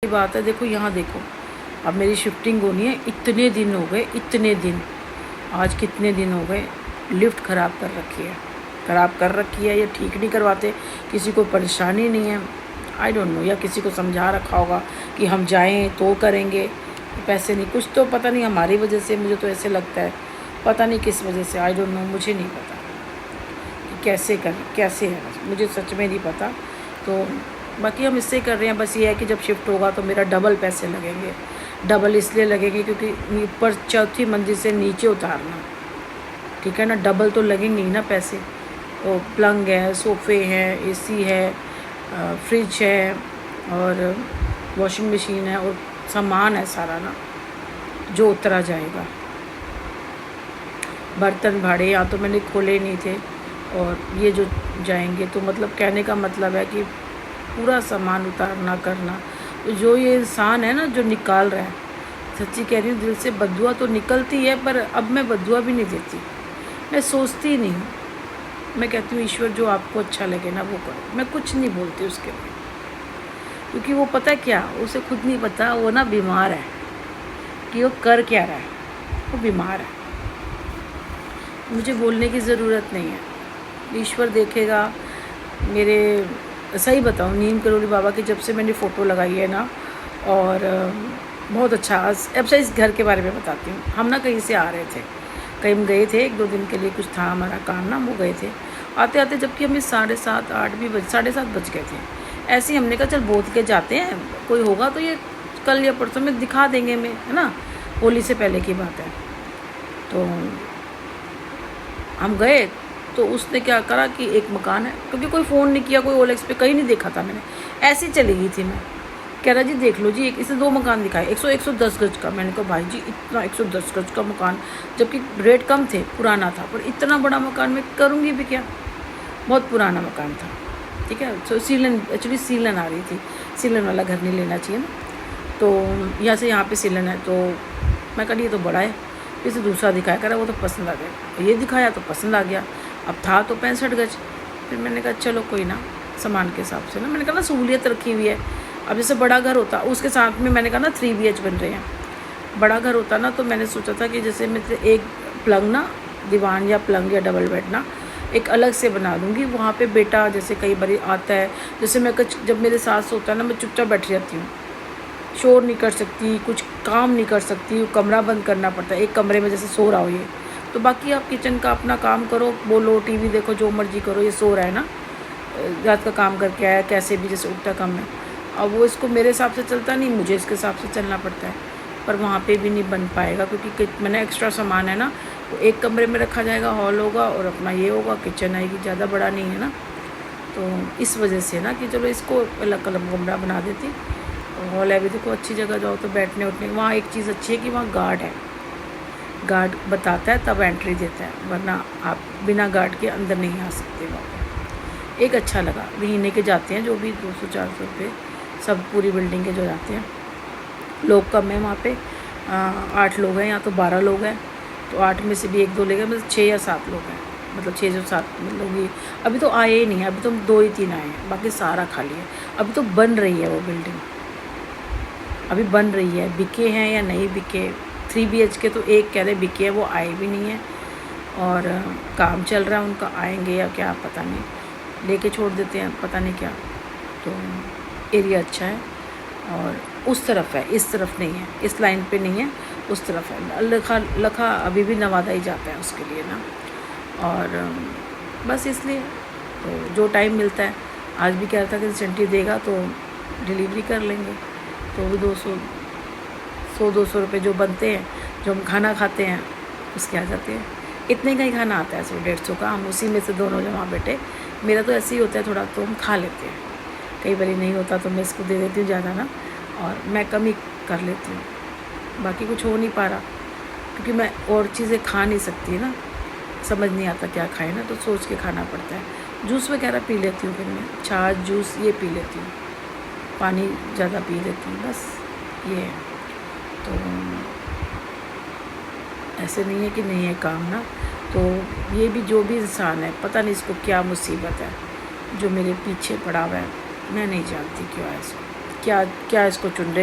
बात है। देखो यहाँ देखो, अब मेरी शिफ्टिंग होनी है, इतने दिन हो गए, इतने दिन, आज कितने दिन हो गए, लिफ्ट ख़राब कर रखी है, ये ठीक नहीं करवाते, किसी को परेशानी नहीं है, आई डोंट नो, या किसी को समझा रखा होगा कि हम जाएं तो करेंगे, पैसे नहीं, कुछ तो पता नहीं हमारी वजह से, मुझे तो ऐसे लगता है, पता नहीं किस वजह से, आई डोंट नो, मुझे नहीं पता कि कैसे है, मुझे सच में नहीं पता। तो बाकी हम इससे कर रहे हैं, बस ये है कि जब शिफ्ट होगा तो मेरा डबल पैसे लगेंगे। डबल इसलिए लगेंगे क्योंकि ऊपर चौथी मंजिल से नीचे उतारना, ठीक है ना, डबल तो लगेंगे ही ना पैसे। तो पलंग है, सोफ़े हैं, एसी है, फ्रिज है और वॉशिंग मशीन है और सामान है सारा ना जो उतरा जाएगा। बर्तन भाड़े या तो मैंने खोले नहीं थे और ये जो जाएंगे, तो मतलब कहने का मतलब है कि पूरा सामान उतारना करना। तो जो ये इंसान है ना जो निकाल रहा है, सच्ची कह रही हूँ, दिल से बद्दुआ तो निकलती है, पर अब मैं बद्दुआ भी नहीं देती, मैं सोचती नहीं हूँ, मैं कहती हूँ ईश्वर जो आपको अच्छा लगे ना वो करो, मैं कुछ नहीं बोलती उसके लिए, क्योंकि वो पता क्या, उसे खुद नहीं पता, वो ना बीमार है कि वो कर क्या रहा है, वो बीमार है, मुझे बोलने की ज़रूरत नहीं है, ईश्वर देखेगा। मेरे सही बताऊँ, नीम करोली बाबा की जब से मैंने फ़ोटो लगाई है ना, और बहुत अच्छा, अब से इस घर के बारे में बताती हूँ। हम ना कहीं से आ रहे थे, कहीं हम गए थे 1-2 दिन के लिए, कुछ था हमारा काम ना, वो गए थे, आते आते जबकि हमें 7:30 8 भी 7:30 बज गए थे। ऐसे ही हमने कहा चल बोध के जाते हैं, कोई होगा तो ये कल या परसों में दिखा देंगे हमें, है ना, होली से पहले की बात है। तो हम गए, तो उसने क्या करा कि एक मकान है, क्योंकि कोई फ़ोन नहीं किया, कोई ओलेक्स पे कहीं नहीं देखा था मैंने, ऐसे ही चली गई थी मैं, कह रहा जी देख लो जी, एक इसे 2 मकान दिखाए, 110 गज का। मैंने कहा भाई जी इतना 110 गज का मकान, जबकि रेट कम थे, पुराना था, पर इतना बड़ा मकान मैं करूँगी भी क्या, बहुत पुराना मकान था, ठीक है। तो एक्चुअली सीलन आ रही थी, सीलन वाला घर नहीं लेना चाहिए ना, तो यहाँ से यहाँ पे सीलन है, तो मैं कहा ये तो बड़ा है, फिर से दूसरा दिखाया, करा वो तो पसंद आ गया, ये दिखाया तो पसंद आ गया, अब था तो 65 गज। फिर मैंने कहा चलो कोई ना, सामान के हिसाब से ना, मैंने कहा ना सहूलियत रखी हुई है। अब जैसे बड़ा घर होता, उसके साथ में मैंने कहा ना 3 BH बन रहे हैं, बड़ा घर होता ना, तो मैंने सोचा था कि जैसे मैं एक पलंग ना, दीवान या पलंग या डबल बेड ना एक अलग से बना दूँगी, वहाँ पे बेटा जैसे कई बार आता है, जैसे मैं जब मेरे साथ होता है ना, मैं चुपचाप बैठी रहती हूँ, शोर नहीं कर सकती, कुछ काम नहीं कर सकती, कमरा बंद करना पड़ता है, एक कमरे में जैसे सो रहा हो ये, तो बाकी आप किचन का अपना काम करो, बोलो, टीवी देखो, जो मर्जी करो, ये सो रहा है ना, रात का काम करके आया, कैसे भी जैसे उठता कम है, अब वो इसको मेरे हिसाब से चलता नहीं, मुझे इसके हिसाब से चलना पड़ता है, पर वहाँ पे भी नहीं बन पाएगा, क्योंकि मैंने एक्स्ट्रा सामान है ना, तो एक कमरे में रखा जाएगा, हॉल होगा और अपना ये होगा, किचन आएगी, ज़्यादा बड़ा नहीं है ना, तो इस वजह से ना कि चलो इसको अलग अलग कमरा बना देती। हॉल है भी, देखो अच्छी जगह जाओ तो बैठने उठने, वहाँ एक चीज़ अच्छी है कि वहाँ गार्ड है, गार्ड बताता है तब एंट्री देता है, वरना आप बिना गार्ड के अंदर नहीं आ सकते वहाँ पे। एक अच्छा लगा, महीने के जाते हैं जो भी 200-400 रुपये, सब पूरी बिल्डिंग के जो जाते हैं, लोग कम है वहाँ पे, 8 लोग हैं या तो 12 लोग हैं, तो 8 में से भी 1-2 ले गए, मतलब 6 या 7 लोग हैं, मतलब 6 से 7 मतलब ये अभी तो आए ही नहीं है, अभी तो 2 ही 3 आए हैं, बाकी सारा खाली है, अभी तो बन रही है वो बिल्डिंग, अभी बन रही है, बिके हैं या नहीं बिके। 3 BH के तो एक कह रहे बिके है, वो आए भी नहीं है, और काम चल रहा है उनका, आएंगे या क्या पता नहीं, लेके छोड़ देते हैं पता नहीं क्या। तो एरिया अच्छा है और उस तरफ है, इस तरफ नहीं है, इस लाइन पे नहीं है, उस तरफ है। लखा अभी भी नवादा ही जाता है उसके लिए ना, और बस इसलिए तो जो टाइम मिलता है, आज भी कह रहा था कि सेंटी देगा तो डिलीवरी कर लेंगे, तो भी 100-200 रुपये जो बनते हैं, जो हम खाना खाते हैं उसके आ जाते हैं, इतने का ही खाना आता है 100-150 का, हम उसी में से दोनों जमा बेटे, मेरा तो ऐसे ही होता है थोड़ा, तो हम खा लेते हैं, कई बार नहीं होता तो मैं इसको दे देती हूँ ज़्यादा ना, और मैं कम ही कर लेती हूँ, बाकी कुछ हो नहीं पा रहा, क्योंकि मैं और चीज़ें खा नहीं सकती ना, समझ नहीं आता क्या खाए ना, तो सोच के खाना पड़ता है। जूस वगैरह पी लेती हूँ, फिर मैं छाछ जूस ये पी लेती हूँ, पानी ज़्यादा पी लेती हूँ, बस ये है। तो ऐसे नहीं है कि नहीं है काम ना, तो ये भी जो भी इंसान है, पता नहीं इसको क्या मुसीबत है जो मेरे पीछे पड़ा हुआ है, मैं नहीं जानती क्यों है इसको, क्या इसको चुन रहे